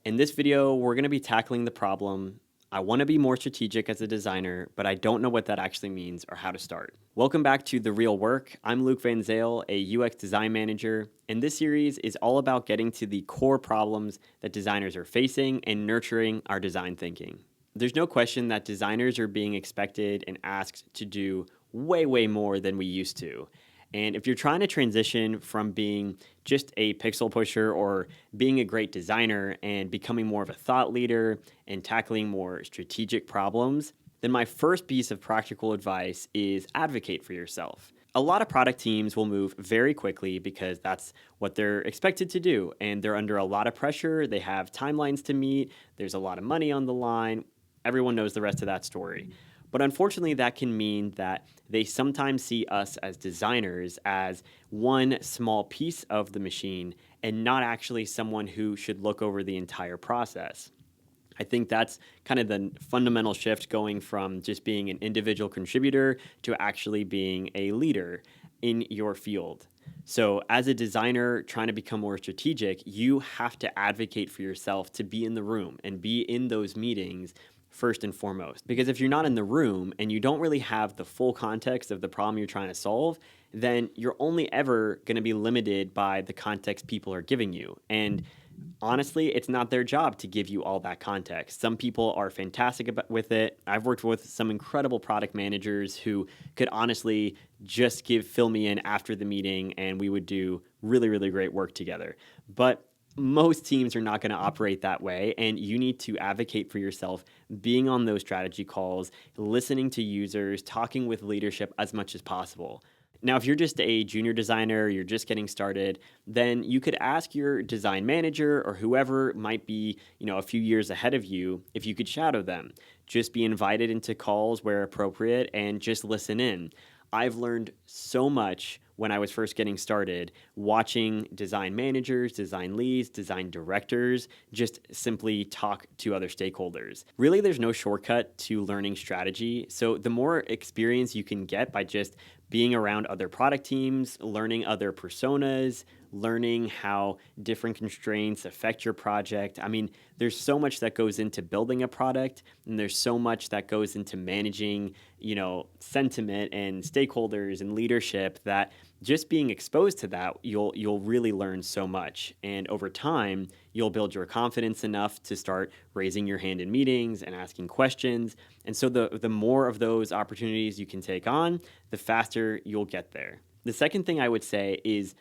In this video, we're going to be tackling the problem, I want to be more strategic as a designer, but I don't know what that actually means or how to start. Welcome back to The Real Work. I'm Luke Van Zale, a UX design manager, and this series is all about getting to the core problems that designers are facing and nurturing our design thinking. There's no question that designers are being expected and asked to do way more than we used to. And if you're trying to transition from being just a pixel pusher or being a great designer and becoming more of a thought leader and tackling more strategic problems, then my first piece of practical advice is advocate for yourself. A lot of product teams will move very quickly because that's what they're expected to do, and they're under a lot of pressure. They have timelines to meet. There's a lot of money on the line. Everyone knows the rest of that story. But unfortunately, that can mean that they sometimes see us as designers as one small piece of the machine and not actually someone who should look over the entire process. I think that's kind of the fundamental shift going from just being an individual contributor to actually being a leader in your field. So as a designer trying to become more strategic, you have to advocate for yourself to be in the room and be in those meetings first and foremost. Because if you're not in the room and you don't really have the full context of the problem you're trying to solve, then you're only ever going to be limited by the context people are giving you. And honestly, it's not their job to give you all that context. Some people are fantastic with it. I've worked with some incredible product managers who could honestly just fill me in after the meeting and we would do really great work together. But most teams are not going to operate that way, and you need to advocate for yourself, being on those strategy calls, listening to users, talking with leadership as much as possible. Now, if you're just a junior designer, you're just getting started, then you could ask your design manager or whoever might be, a few years ahead of you if you could shadow them. Just be invited into calls where appropriate and just listen in. I've learned so much when I was first getting started, watching design managers, design leads, design directors just simply talk to other stakeholders. Really, there's no shortcut to learning strategy. So the more experience you can get by just being around other product teams, learning other personas, learning how different constraints affect your project. I mean, there's so much that goes into building a product, and there's so much that goes into managing, sentiment and stakeholders and leadership that just being exposed to that, you'll really learn so much. And over time, you'll build your confidence enough to start raising your hand in meetings and asking questions. And so the more of those opportunities you can take on, the faster you'll get there. The second thing I would say is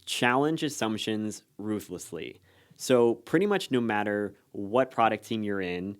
challenge assumptions ruthlessly. So pretty much no matter what product team you're in,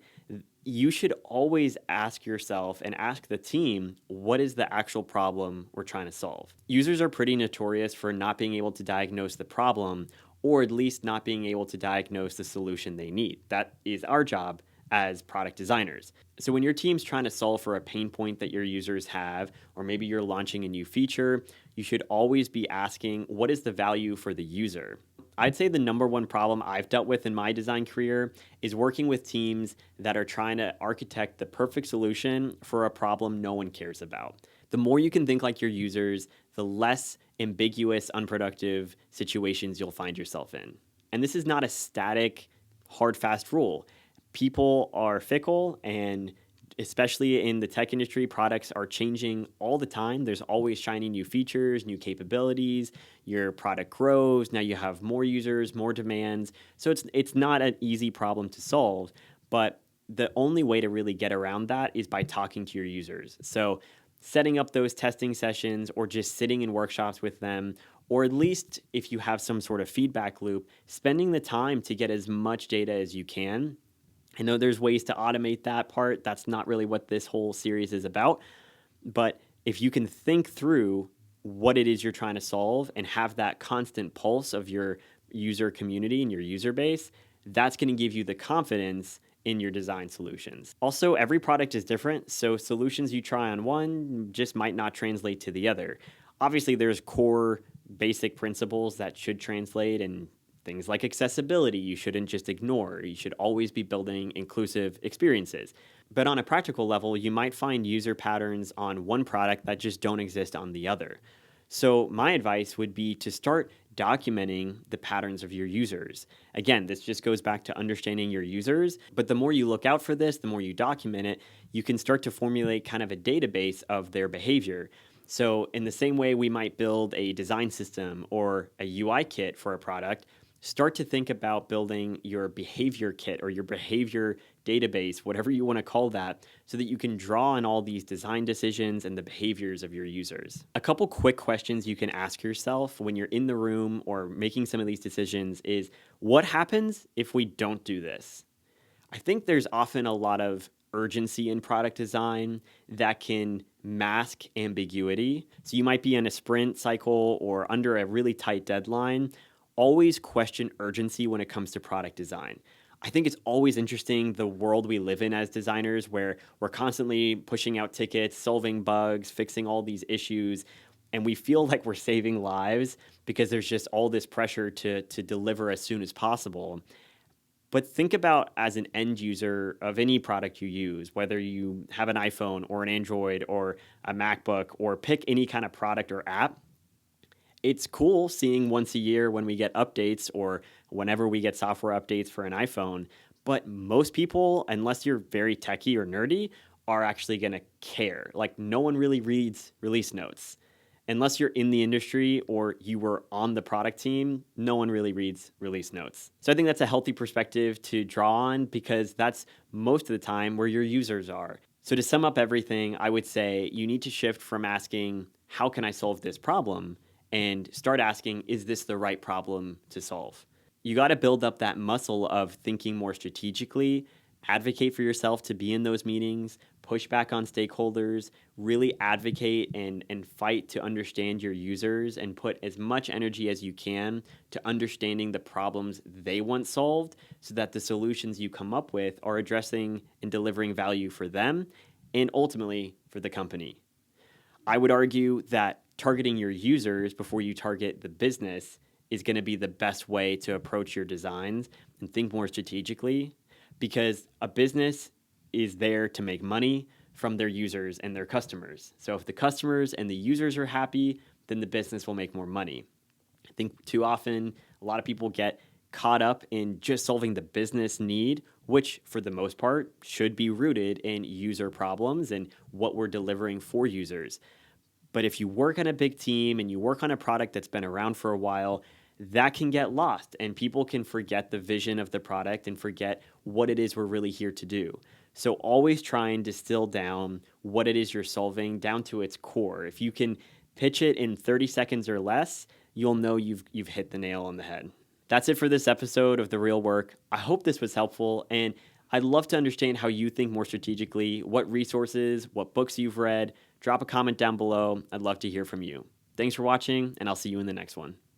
you should always ask yourself and ask the team, what is the actual problem we're trying to solve? Users are pretty notorious for not being able to diagnose the problem, or at least not being able to diagnose the solution they need. That is our job as product designers. So when your team's trying to solve for a pain point that your users have, or maybe you're launching a new feature, you should always be asking, what is the value for the user? I'd say the number one problem I've dealt with in my design career is working with teams that are trying to architect the perfect solution for a problem no one cares about. The more you can think like your users, the less ambiguous, unproductive situations you'll find yourself in. And this is not a static, hard, fast rule. People are fickle, and especially in the tech industry, products are changing all the time. There's always shiny new features, new capabilities. Your product grows. Now you have more users, more demands. So it's not an easy problem to solve, but the only way to really get around that is by talking to your users. So setting up those testing sessions or just sitting in workshops with them, or at least if you have some sort of feedback loop, spending the time to get as much data as you can. I know there's ways to automate that part. That's not really what this whole series is about. But if you can think through what it is you're trying to solve and have that constant pulse of your user community and your user base, that's going to give you the confidence in your design solutions. Also, every product is different, so solutions you try on one just might not translate to the other. Obviously, there's core basic principles that should translate, and things like accessibility you shouldn't just ignore. You should always be building inclusive experiences. But on a practical level, you might find user patterns on one product that just don't exist on the other. So my advice would be to start documenting the patterns of your users. Again, this just goes back to understanding your users, but the more you look out for this, the more you document it, you can start to formulate kind of a database of their behavior. So in the same way we might build a design system or a UI kit for a product, start to think about building your behavior kit or your behavior database, whatever you want to call that, so that you can draw on all these design decisions and the behaviors of your users. A couple quick questions you can ask yourself when you're in the room or making some of these decisions is, what happens if we don't do this? I think there's often a lot of urgency in product design that can mask ambiguity. So you might be in a sprint cycle or under a really tight deadline. Always question urgency when it comes to product design. I think it's always interesting the world we live in as designers, where we're constantly pushing out tickets, solving bugs, fixing all these issues, and we feel like we're saving lives because there's just all this pressure to deliver as soon as possible. But think about as an end user of any product you use, whether you have an iPhone or an Android or a MacBook, or pick any kind of product or app. It's cool seeing once a year when we get updates or whenever we get software updates for an iPhone. But most people, unless you're very techie or nerdy, are actually going to care. Like, no one really reads release notes. Unless you're in the industry or you were on the product team, no one really reads release notes. So I think that's a healthy perspective to draw on, because that's most of the time where your users are. So to sum up everything, I would say you need to shift from asking, how can I solve this problem? And start asking, is this the right problem to solve? You got to build up that muscle of thinking more strategically, advocate for yourself to be in those meetings, push back on stakeholders, really advocate and fight to understand your users, and put as much energy as you can to understanding the problems they want solved, so that the solutions you come up with are addressing and delivering value for them and ultimately for the company. I would argue that targeting your users before you target the business is going to be the best way to approach your designs and think more strategically, because a business is there to make money from their users and their customers. So if the customers and the users are happy, then the business will make more money. I think too often a lot of people get caught up in just solving the business need, which for the most part should be rooted in user problems and what we're delivering for users. But if you work on a big team and you work on a product that's been around for a while, that can get lost and people can forget the vision of the product and forget what it is we're really here to do. So always try and distill down what it is you're solving down to its core. If you can pitch it in 30 seconds or less, you'll know you've hit the nail on the head. That's it for this episode of The Real Work. I hope this was helpful, and I'd love to understand how you think more strategically, what resources, what books you've read. Drop a comment down below. I'd love to hear from you. Thanks for watching, and I'll see you in the next one.